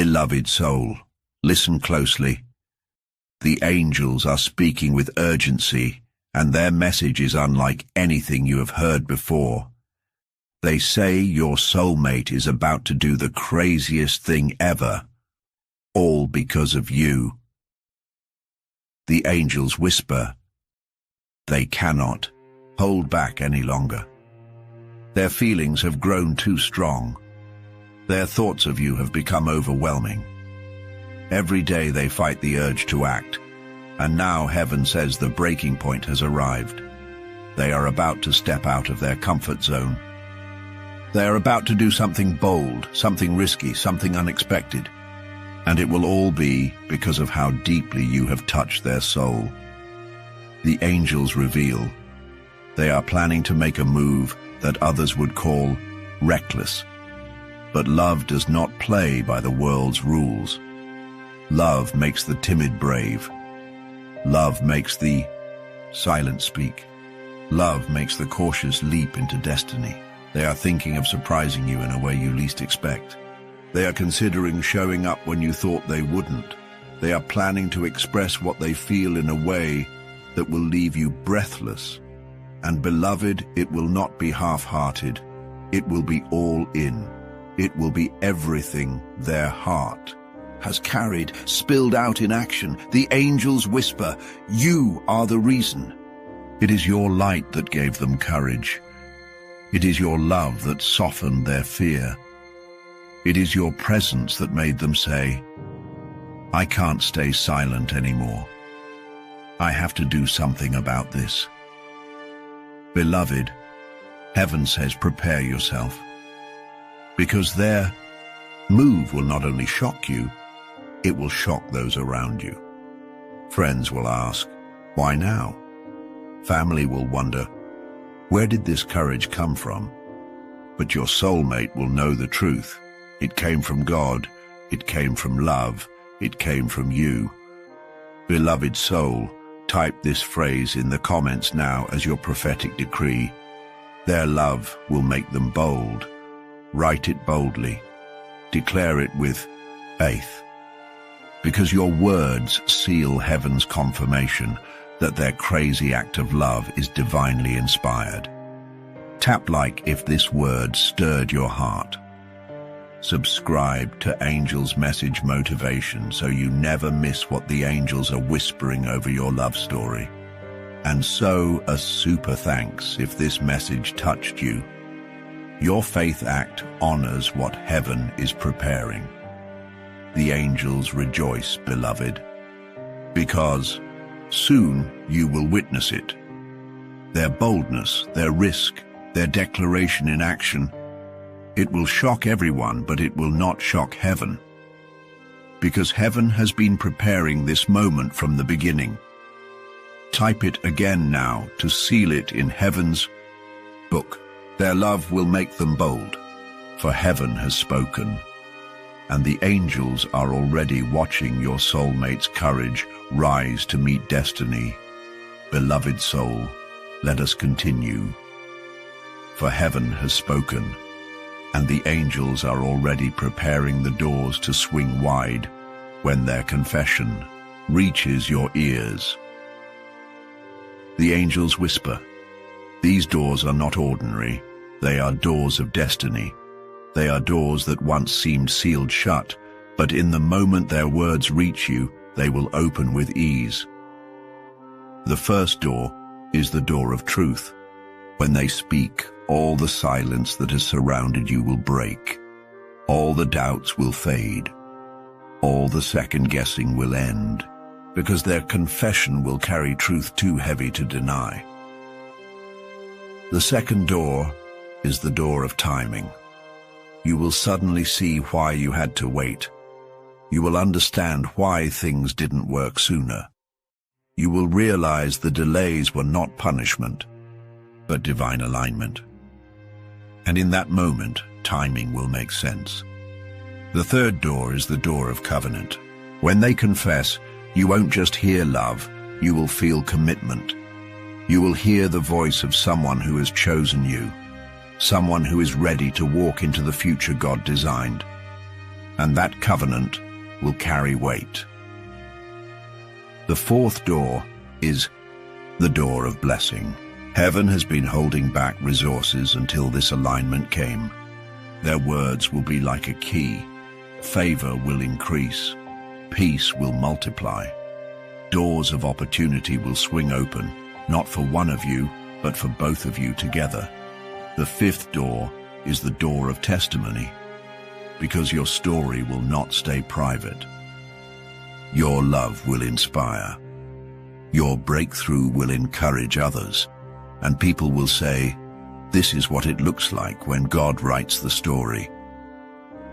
Beloved soul, listen closely. The angels are speaking with urgency, and their message is unlike anything you have heard before. They say your soulmate is about to do the craziest thing ever, all because of you. The angels whisper, they cannot hold back any longer. Their feelings have grown too strong. Their thoughts of you have become overwhelming. Every day they fight the urge to act, and now heaven says the breaking point has arrived. They are about to step out of their comfort zone. They are about to do something bold, something risky, something unexpected. And it will all be because of how deeply you have touched their soul. The angels reveal they are planning to make a move that others would call reckless. But love does not play by the world's rules. Love makes the timid brave. Love makes the silent speak. Love makes the cautious leap into destiny. They are thinking of surprising you in a way you least expect. They are considering showing up when you thought they wouldn't. They are planning to express what they feel in a way that will leave you breathless. And beloved, it will not be half-hearted. It will be all in. It will be everything their heart has carried, spilled out in action. The angels whisper, you are the reason. It is your light that gave them courage. It is your love that softened their fear. It is your presence that made them say, I can't stay silent anymore. I have to do something about this. Beloved, heaven says prepare yourself. Because their move will not only shock you, it will shock those around you. Friends will ask, why now? Family will wonder, where did this courage come from? But your soulmate will know the truth. It came from God. It came from love. It came from you. Beloved soul, type this phrase in the comments now as your prophetic decree. Their love will make them bold. Write it boldly. Declare it with faith. Because your words seal heaven's confirmation that their crazy act of love is divinely inspired. Tap like if this word stirred your heart. Subscribe to Angels Message Motivation so you never miss what the angels are whispering over your love story. And so a super thanks if this message touched you. Your faith act honors what heaven is preparing. The angels rejoice, beloved, because soon you will witness it. Their boldness, their risk, their declaration in action. It will shock everyone, but it will not shock heaven. Because heaven has been preparing this moment from the beginning. Type it again now to seal it in heaven's book. Their love will make them bold, for heaven has spoken. And the angels are already watching your soulmate's courage rise to meet destiny. Beloved soul, let us continue. For heaven has spoken, and the angels are already preparing the doors to swing wide when their confession reaches your ears. The angels whisper, these doors are not ordinary, they are doors of destiny. They are doors that once seemed sealed shut, but in the moment their words reach you, they will open with ease. The first door is the door of truth. When they speak, all the silence that has surrounded you will break. All the doubts will fade. All the second-guessing will end, because their confession will carry truth too heavy to deny. The second door is the door of timing. You will suddenly see why you had to wait. You will understand why things didn't work sooner. You will realize the delays were not punishment, but divine alignment. And in that moment, timing will make sense. The third door is the door of covenant. When they confess, you won't just hear love, you will feel commitment. You will hear the voice of someone who has chosen you, someone who is ready to walk into the future God designed. and that covenant will carry weight. The fourth door is the door of blessing. Heaven has been holding back resources until this alignment came. Their words will be like a key. Favor will increase. Peace will multiply. Doors of opportunity will swing open, not for one of you, but for both of you together. The fifth door is the door of testimony, because your story will not stay private. Your love will inspire. Your breakthrough will encourage others, and people will say, "This is what it looks like when God writes the story."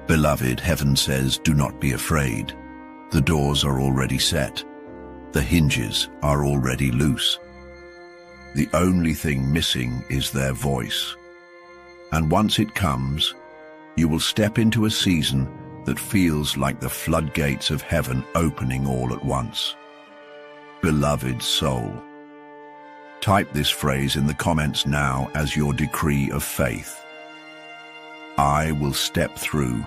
Beloved, heaven says, do not be afraid. The doors are already set. The hinges are already loose. The only thing missing is their voice. And once it comes, you will step into a season that feels like the floodgates of heaven opening all at once. Beloved soul. Type this phrase in the comments now as your decree of faith. I will step through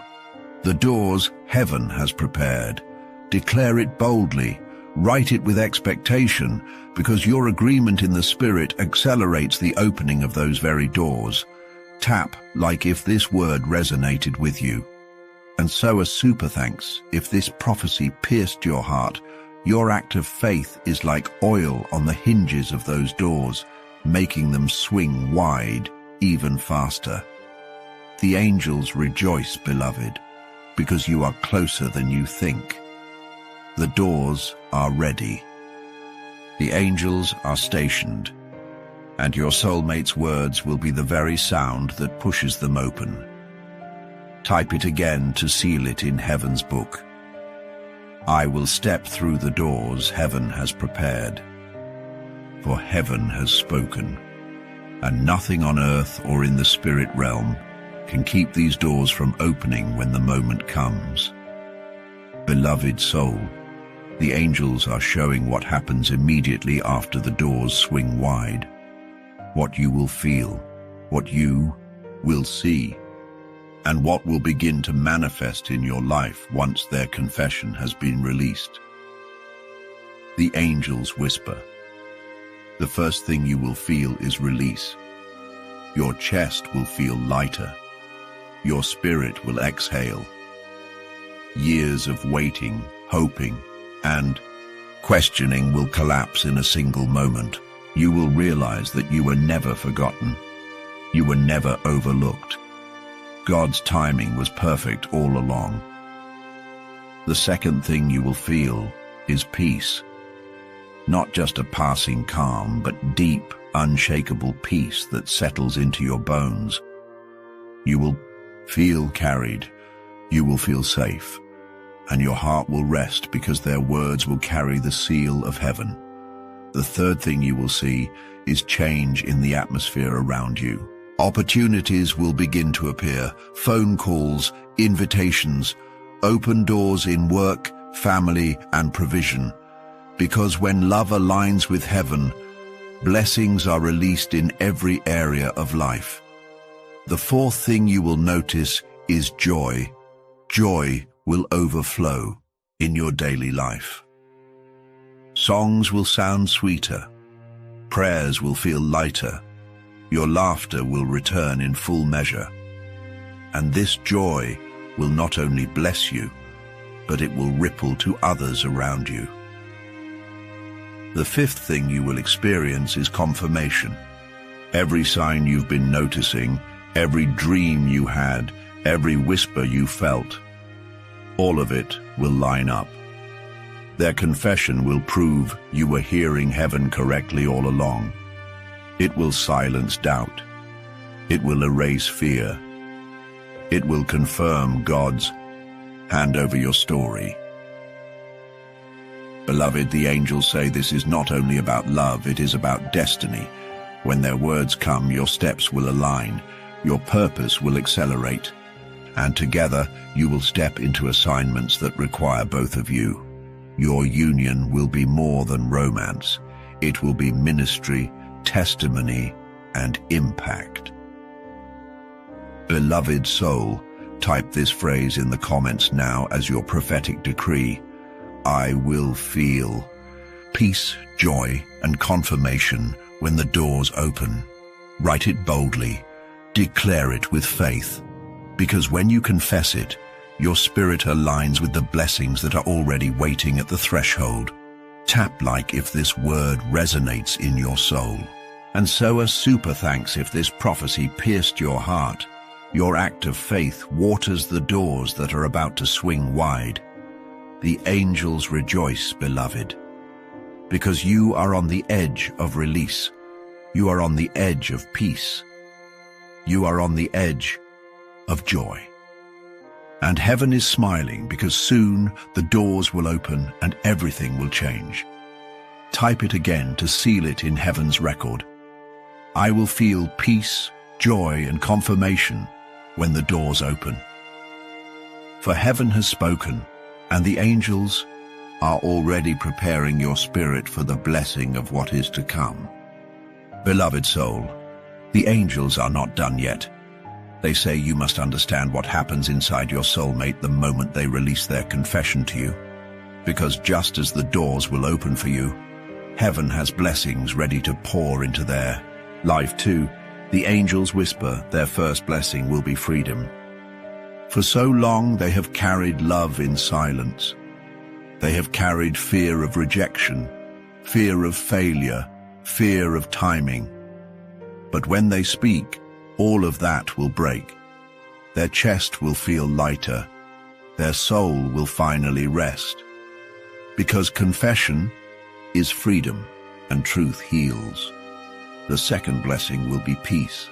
the doors heaven has prepared. Declare it boldly. Write it with expectation, because your agreement in the Spirit accelerates the opening of those very doors. Tap like if this word resonated with you. And so a super thanks if this prophecy pierced your heart. Your act of faith is like oil on the hinges of those doors, making them swing wide even faster. The angels rejoice, beloved, because you are closer than you think. The doors are ready. The angels are stationed, and your soulmate's words will be the very sound that pushes them open. Type it again to seal it in heaven's book. I will step through the doors heaven has prepared, for heaven has spoken, and nothing on earth or in the spirit realm can keep these doors from opening when the moment comes. Beloved soul, the angels are showing what happens immediately after the doors swing wide. What you will feel, what you will see, and what will begin to manifest in your life once their confession has been released. The angels whisper. The first thing you will feel is release. Your chest will feel lighter. Your spirit will exhale. Years of waiting, hoping, and questioning will collapse in a single moment. You will realize that you were never forgotten. You were never overlooked. God's timing was perfect all along. The second thing you will feel is peace. Not just a passing calm, but deep, unshakable peace that settles into your bones. You will feel carried. You will feel safe. And your heart will rest because their words will carry the seal of heaven. The third thing you will see is change in the atmosphere around you. Opportunities will begin to appear, phone calls, invitations, open doors in work, family, and provision. Because when love aligns with heaven, blessings are released in every area of life. The fourth thing you will notice is joy. Joy will overflow in your daily life. Songs will sound sweeter. Prayers will feel lighter. Your laughter will return in full measure. And this joy will not only bless you, but it will ripple to others around you. The fifth thing you will experience is confirmation. Every sign you've been noticing, every dream you had, every whisper you felt, all of it will line up. Their confession will prove you were hearing heaven correctly all along. It will silence doubt. It will erase fear. It will confirm God's hand over your story. Beloved, the angels say this is not only about love, it is about destiny. When their words come, your steps will align, your purpose will accelerate, and together you will step into assignments that require both of you. Your union will be more than romance. It will be ministry, testimony, and impact. Beloved soul, Type this phrase in the comments now as your prophetic decree. I will feel peace, joy, and confirmation when the doors open. Write it boldly. Declare it with faith. Because when you confess it, your spirit aligns with the blessings that are already waiting at the threshold. Tap like if this word resonates in your soul. And so a super thanks if this prophecy pierced your heart. Your act of faith waters the doors that are about to swing wide. The angels rejoice, beloved, because you are on the edge of release. You are on the edge of peace. You are on the edge of joy. And heaven is smiling because soon the doors will open and everything will change. Type it again to seal it in heaven's record. I will feel peace, joy, and confirmation when the doors open. For heaven has spoken, and the angels are already preparing your spirit for the blessing of what is to come. Beloved soul, the angels are not done yet. They say you must understand what happens inside your soulmate the moment they release their confession to you. Because just as the doors will open for you, heaven has blessings ready to pour into their life too. The angels whisper their first blessing will be freedom. For so long they have carried love in silence. They have carried fear of rejection, fear of failure, fear of timing. But when they speak, all of that will break. Their chest will feel lighter. Their soul will finally rest. Because confession is freedom and truth heals. The second blessing will be peace.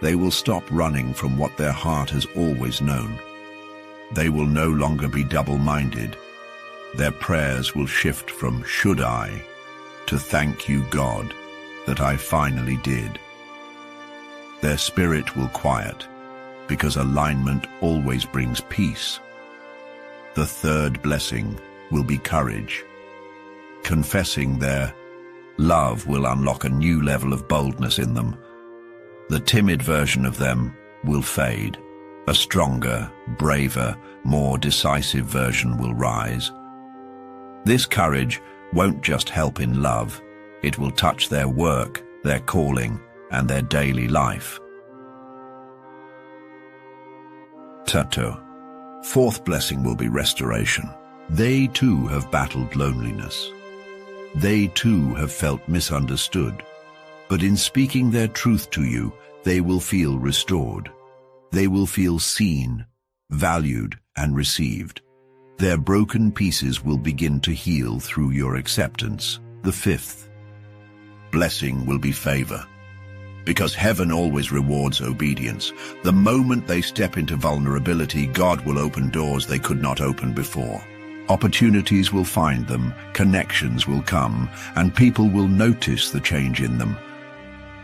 They will stop running from what their heart has always known. They will no longer be double-minded. Their prayers will shift from should I to thank you, God, that I finally did. Their spirit will quiet because alignment always brings peace. The third blessing will be courage. Confessing their love will unlock a new level of boldness in them. The timid version of them will fade. A stronger, braver, more decisive version will rise. This courage won't just help in love. It will touch their work, their calling, and their daily life. Tato. Fourth blessing will be restoration. They too have battled loneliness. They too have felt misunderstood. But in speaking their truth to you, they will feel restored. They will feel seen, valued, and received. Their broken pieces will begin to heal through your acceptance. The fifth blessing will be favor. Because heaven always rewards obedience. The moment they step into vulnerability, God will open doors they could not open before. Opportunities will find them, connections will come, and people will notice the change in them.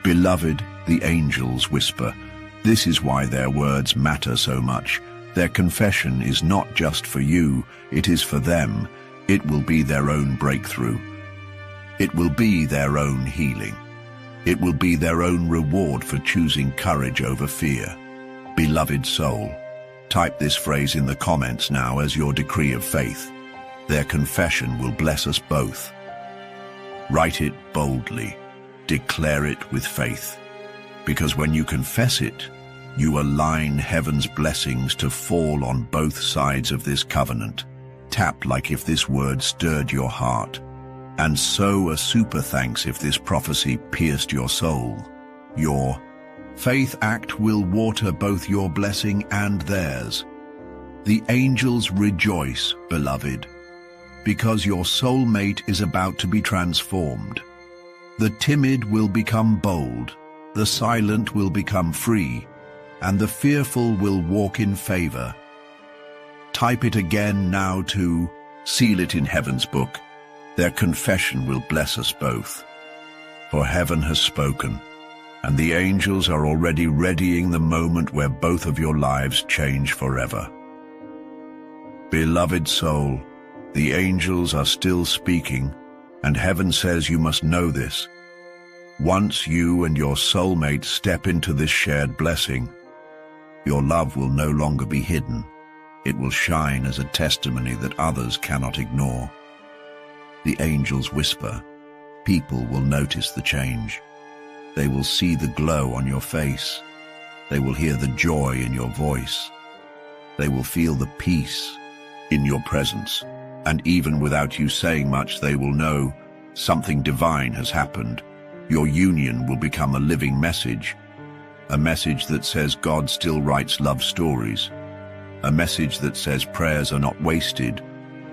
Beloved, the angels whisper. This is why their words matter so much. Their confession is not just for you, it is for them. It will be their own breakthrough. It will be their own healing. It will be their own reward for choosing courage over fear. Beloved soul, type this phrase in the comments now as your decree of faith. Their confession will bless us both. Write it boldly. Declare it with faith. Because when you confess it, you align heaven's blessings to fall on both sides of this covenant. Tap like if this word stirred your heart. And so a super thanks if this prophecy pierced your soul. Your faith act will water both your blessing and theirs. The angels rejoice, beloved, because your soulmate is about to be transformed. The timid will become bold, the silent will become free, and the fearful will walk in favor. Type it again now to seal it in heaven's book. Their confession will bless us both. For heaven has spoken, and the angels are already readying the moment where both of your lives change forever. Beloved soul, the angels are still speaking, and heaven says you must know this. Once you and your soulmate step into this shared blessing, Your love will no longer be hidden. It will shine as a testimony that others cannot ignore. The angels whisper. People will notice the change. They will see the glow on your face. They will hear the joy in your voice. They will feel the peace in your presence. And even without you saying much, they will know something divine has happened. Your union will become a living message. A message that says God still writes love stories. A message that says prayers are not wasted.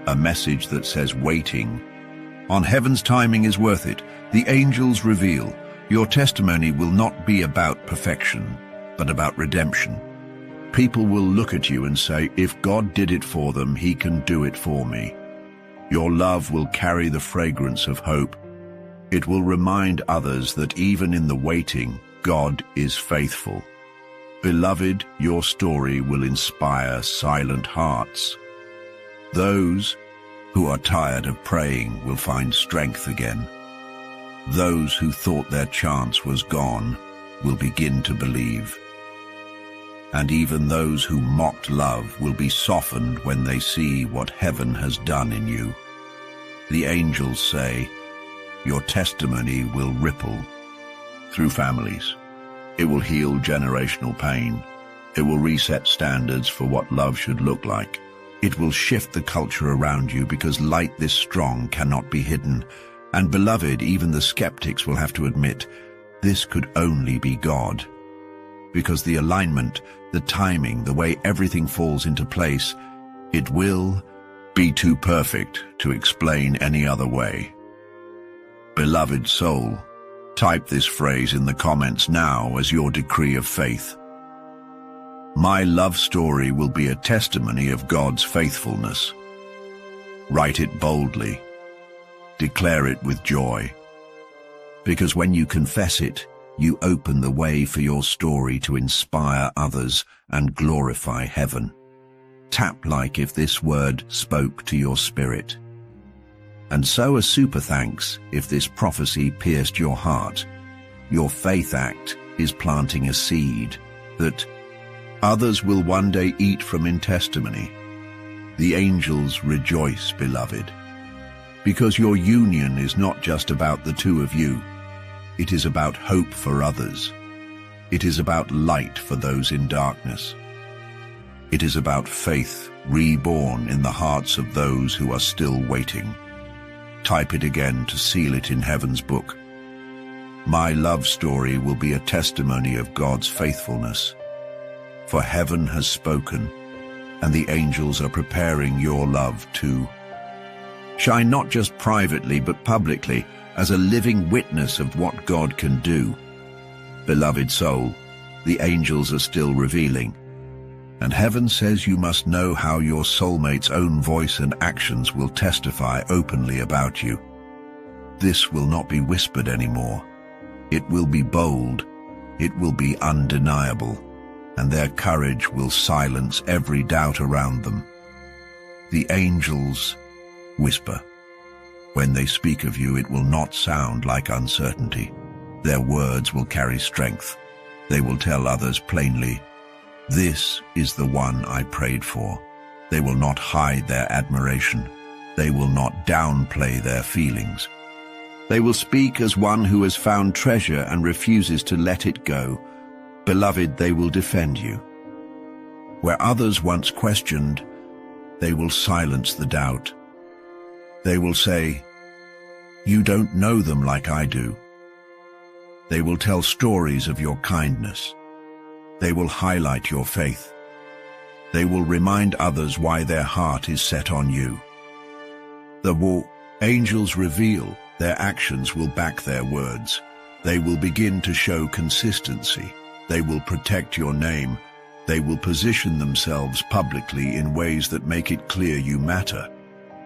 A message that says waiting on heaven's timing is worth it. The angels reveal your testimony will not be about perfection, but about redemption. People will look at you and say, if God did it for them, he can do it for me. Your love will carry the fragrance of hope. It will remind others that even in the waiting, God is faithful. Beloved, your story will inspire silent hearts. Those who are tired of praying will find strength again. Those who thought their chance was gone will begin to believe. And even those who mocked love will be softened when they see what heaven has done in you. The angels say, your testimony will ripple through families. It will heal generational pain. It will reset standards for what love should look like. It will shift the culture around you because light this strong cannot be hidden. And beloved, even the skeptics will have to admit, this could only be God. Because the alignment, the timing, the way everything falls into place, it will be too perfect to explain any other way. Beloved soul, type this phrase in the comments now as your decree of faith. My love story will be a testimony of God's faithfulness. Write it boldly. Declare it with joy. Because when you confess it, you open the way for your story to inspire others and glorify heaven. Tap like if this word spoke to your spirit. And so a super thanks if this prophecy pierced your heart. Your faith act is planting a seed that others will one day eat from in testimony. The angels rejoice, beloved, because your union is not just about the two of you. It is about hope for others. It is about light for those in darkness. It is about faith reborn in the hearts of those who are still waiting. Type it again to seal it in heaven's book. My love story will be a testimony of God's faithfulness. For heaven has spoken, and the angels are preparing your love too. Shine not just privately but publicly as a living witness of what God can do. Beloved soul, the angels are still revealing, and heaven says you must know how your soulmate's own voice and actions will testify openly about you. This will not be whispered anymore. It will be bold. It will be undeniable. And their courage will silence every doubt around them. The angels whisper. When they speak of you, it will not sound like uncertainty. Their words will carry strength. They will tell others plainly, this is the one I prayed for. They will not hide their admiration. They will not downplay their feelings. They will speak as one who has found treasure and refuses to let it go. Beloved, they will defend you. Where others once questioned, they will silence the doubt. They will say, you don't know them like I do. They will tell stories of your kindness. They will highlight your faith. They will remind others why their heart is set on you. The angels reveal their actions will back their words. They will begin to show consistency. They will protect your name. They will position themselves publicly in ways that make it clear you matter.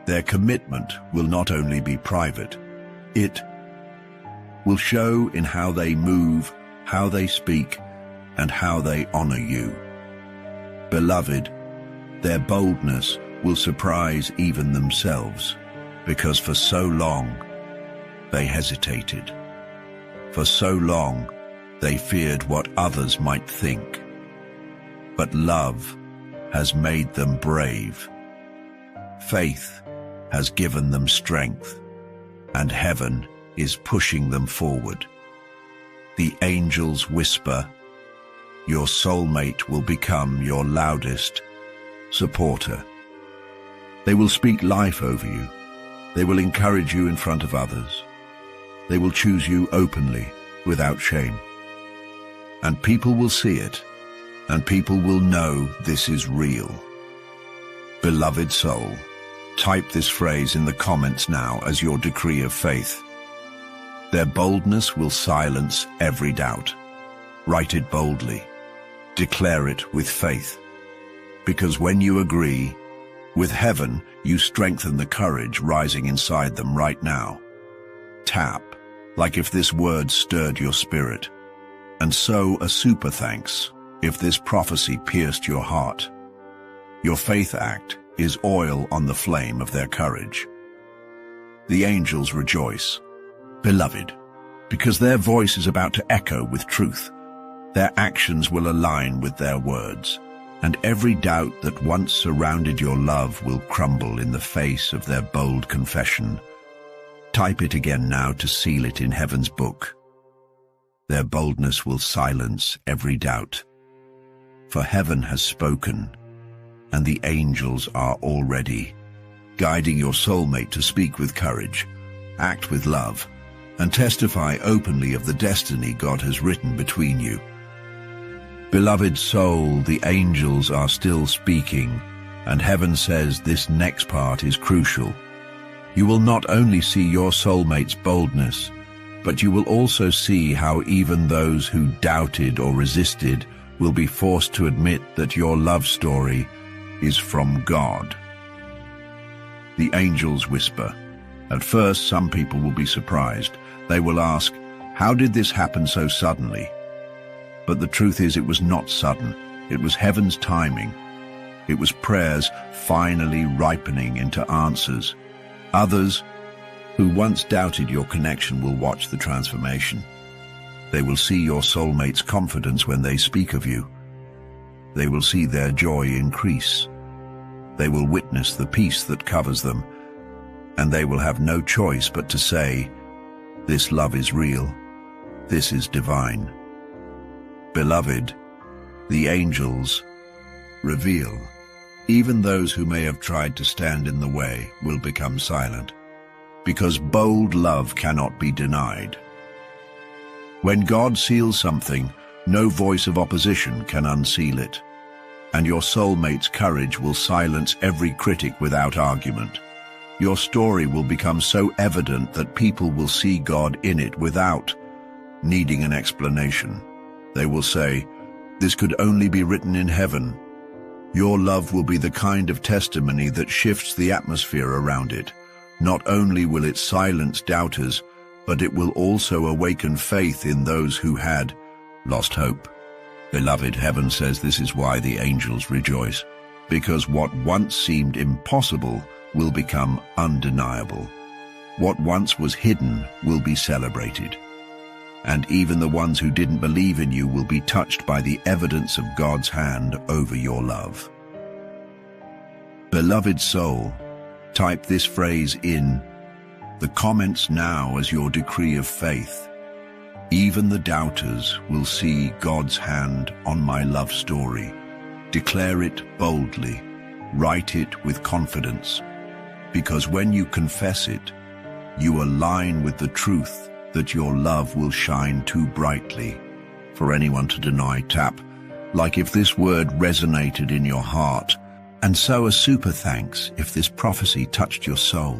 Their commitment will not only be private, it will show in how they move, how they speak, and how they honor you. Beloved, their boldness will surprise even themselves, because for so long they hesitated. For so long they feared what others might think. but love has made them brave. Faith has given them strength, and heaven is pushing them forward. The angels whisper, your soulmate will become your loudest supporter. They will speak life over you. They will encourage you in front of others. They will choose you openly, without shame. And people will see it, and people will know this is real. Beloved soul, type this phrase in the comments now as your decree of faith. Their boldness will silence every doubt. Write it boldly. Declare it with faith. Because when you agree, with heaven, you strengthen the courage rising inside them right now. Tap, like if this word stirred your spirit. And sow a super thanks if this prophecy pierced your heart. Your faith act is oil on the flame of their courage. The angels rejoice, beloved, because their voice is about to echo with truth. Their actions will align with their words, and every doubt that once surrounded your love will crumble in the face of their bold confession. Type it again now to seal it in heaven's book. Their boldness will silence every doubt. For heaven has spoken, and the angels are already guiding your soulmate to speak with courage, act with love, and testify openly of the destiny God has written between you. Beloved soul, the angels are still speaking, and heaven says this next part is crucial. You will not only see your soulmate's boldness, but you will also see how even those who doubted or resisted will be forced to admit that your love story is from God. The angels whisper. At first, some people will be surprised. They will ask, how did this happen so suddenly? But the truth is, it was not sudden. It was heaven's timing. It was prayers finally ripening into answers. Others who once doubted your connection will watch the transformation. They will see your soulmate's confidence when they speak of you. They will see their joy increase. They will witness the peace that covers them, and they will have no choice but to say, this love is real, this is divine. Beloved, the angels reveal. Even those who may have tried to stand in the way will become silent, because bold love cannot be denied. When God seals something, no voice of opposition can unseal it, and your soulmate's courage will silence every critic without argument. Your story will become so evident that people will see God in it without needing an explanation. They will say, this could only be written in heaven. Your love will be the kind of testimony that shifts the atmosphere around it. Not only will it silence doubters, but it will also awaken faith in those who had lost hope. Beloved, heaven says this is why the angels rejoice, because what once seemed impossible will become undeniable. What once was hidden will be celebrated. And even the ones who didn't believe in you will be touched by the evidence of God's hand over your love. Beloved soul, type this phrase in the comments now as your decree of faith. Even the doubters will see God's hand on my love story. Declare it boldly. Write it with confidence. Because when you confess it, you align with the truth that your love will shine too brightly for anyone to deny. Tap, like if this word resonated in your heart, and so a super thanks if this prophecy touched your soul.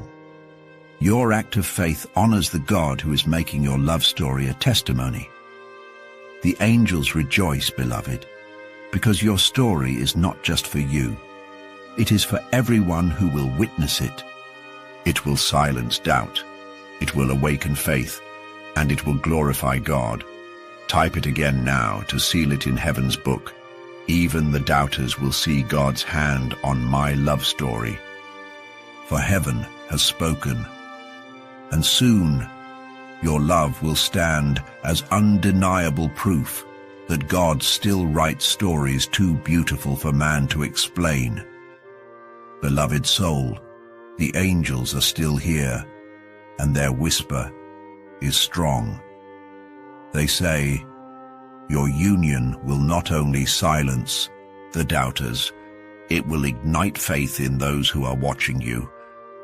Your act of faith honors the God who is making your love story a testimony. The angels rejoice, beloved, because your story is not just for you. It is for everyone who will witness it. It will silence doubt. It will awaken faith, and it will glorify God. Type it again now to seal it in heaven's book. Even the doubters will see God's hand on my love story. For heaven has spoken, and soon your love will stand as undeniable proof that God still writes stories too beautiful for man to explain. Beloved soul, the angels are still here, and their whisper is strong. They say, your union will not only silence the doubters, it will ignite faith in those who are watching you.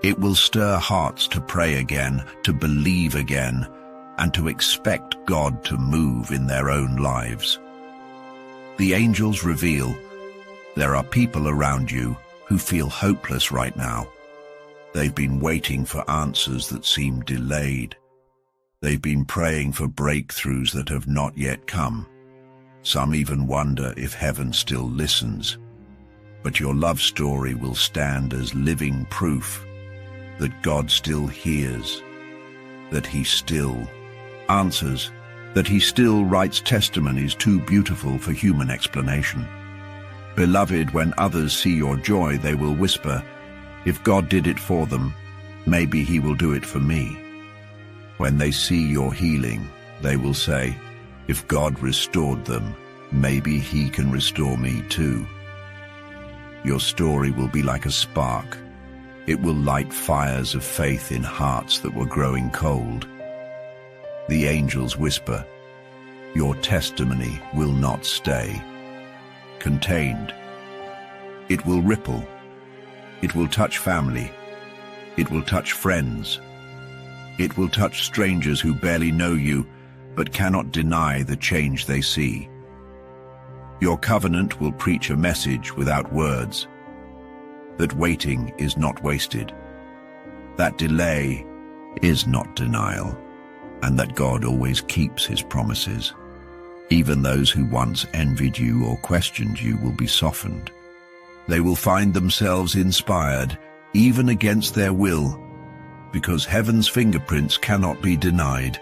It will stir hearts to pray again, to believe again, and to expect God to move in their own lives. The angels reveal there are people around you who feel hopeless right now. They've been waiting for answers that seem delayed. They've been praying for breakthroughs that have not yet come. Some even wonder if heaven still listens. But your love story will stand as living proof that God still hears, that He still answers, that He still writes testimonies too beautiful for human explanation. Beloved, when others see your joy, they will whisper, if God did it for them, maybe He will do it for me. When they see your healing, they will say, if God restored them, maybe He can restore me too. Your story will be like a spark. It will light fires of faith in hearts that were growing cold. The angels whisper, your testimony will not stay contained. It will ripple. It will touch family. It will touch friends. It will touch strangers who barely know you, but cannot deny the change they see. Your covenant will preach a message without words, that waiting is not wasted, that delay is not denial, and that God always keeps His promises. Even those who once envied you or questioned you will be softened. They will find themselves inspired, even against their will, because heaven's fingerprints cannot be denied.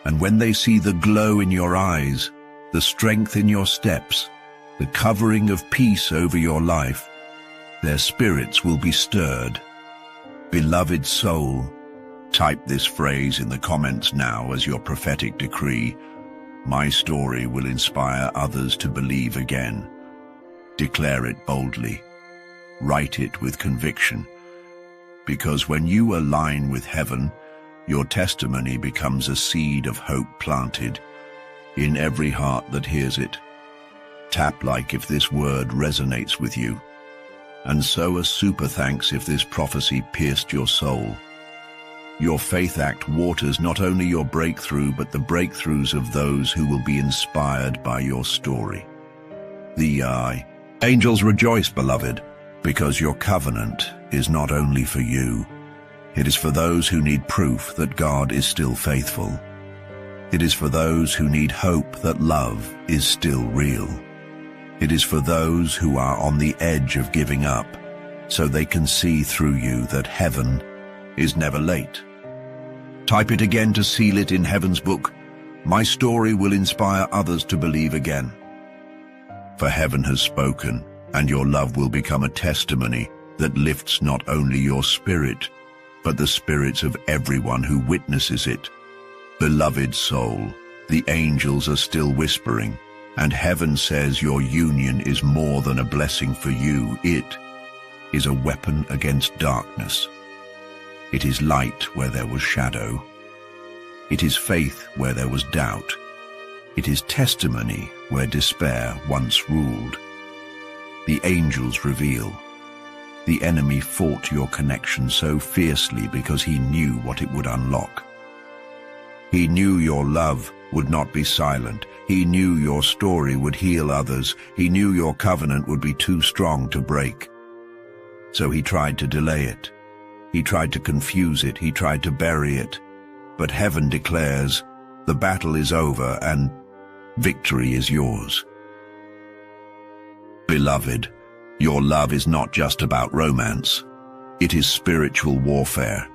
And when they see the glow in your eyes, the strength in your steps, the covering of peace over your life, their spirits will be stirred. Beloved soul, type this phrase in the comments now as your prophetic decree. My story will inspire others to believe again. Declare it boldly. Write it with conviction. Because when you align with heaven, your testimony becomes a seed of hope planted in every heart that hears it. Tap like if this word resonates with you, and sow a super thanks if this prophecy pierced your soul. Your faith act waters not only your breakthrough, but the breakthroughs of those who will be inspired by your story. The angels rejoice, beloved, because your covenant is not only for you, it is for those who need proof that God is still faithful. It is for those who need hope that love is still real. It is for those who are on the edge of giving up, so they can see through you that heaven is never late. Type it again to seal it in heaven's book. My story will inspire others to believe again. For heaven has spoken, and your love will become a testimony that lifts not only your spirit, but the spirits of everyone who witnesses it. Beloved soul, the angels are still whispering, and heaven says your union is more than a blessing for you. It is a weapon against darkness. It is light where there was shadow. It is faith where there was doubt. It is testimony where despair once ruled. The angels reveal. The enemy fought your connection so fiercely because he knew what it would unlock. He knew your love would not be silent. He knew your story would heal others. He knew your covenant would be too strong to break. So he tried to delay it. He tried to confuse it. He tried to bury it. But heaven declares, the battle is over and victory is yours. Beloved, your love is not just about romance. It is spiritual warfare.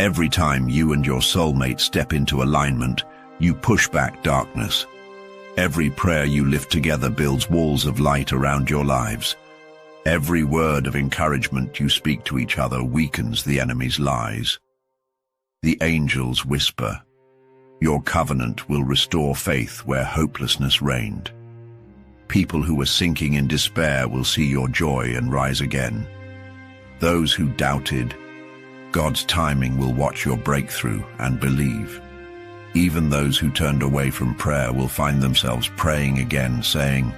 Every time you and your soulmate step into alignment, you push back darkness. Every prayer you lift together builds walls of light around your lives. Every word of encouragement you speak to each other weakens the enemy's lies. The angels whisper, Your covenant will restore faith where hopelessness reigned. People who were sinking in despair will see your joy and rise again. Those who doubted, God's timing will watch your breakthrough and believe. Even those who turned away from prayer will find themselves praying again, saying,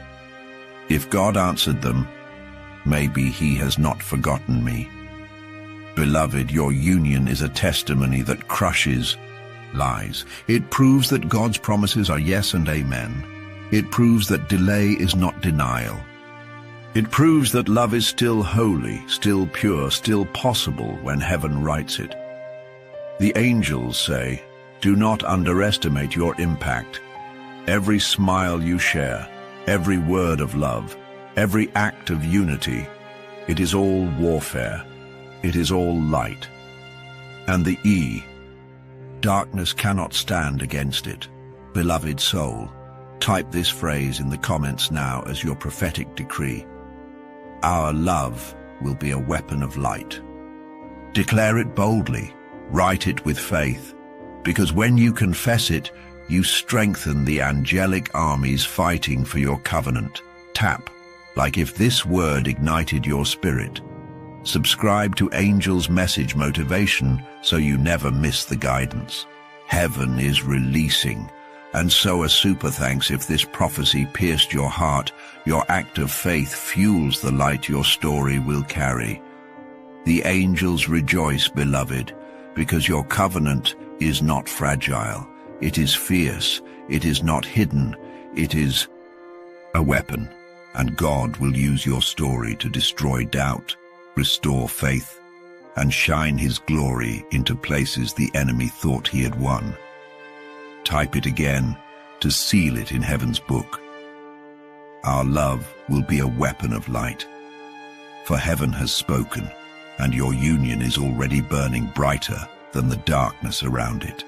"If God answered them, maybe He has not forgotten me." Beloved, your union is a testimony that crushes lies. It proves that God's promises are yes and amen. It proves that delay is not denial. It proves that love is still holy, still pure, still possible when heaven writes it. The angels say, "Do not underestimate your impact. Every smile you share, every word of love, every act of unity, it is all warfare. It is all light." And the E, darkness cannot stand against it. Beloved soul, type this phrase in the comments now as your prophetic decree. Our love will be a weapon of light. Declare it boldly, write it with faith, because when you confess it, you strengthen the angelic armies fighting for your covenant. Tap, like if this word ignited your spirit. Subscribe to Angel's Message Motivation so you never miss the guidance. Heaven is releasing, and so a super thanks if this prophecy pierced your heart. Your act of faith fuels the light your story will carry. The angels rejoice, beloved, because your covenant is not fragile. It is fierce. It is not hidden. It is a weapon, and God will use your story to destroy doubt, restore faith, and shine His glory into places the enemy thought he had won. Type it again to seal it in heaven's book. Our love will be a weapon of light, for heaven has spoken, and your union is already burning brighter than the darkness around it.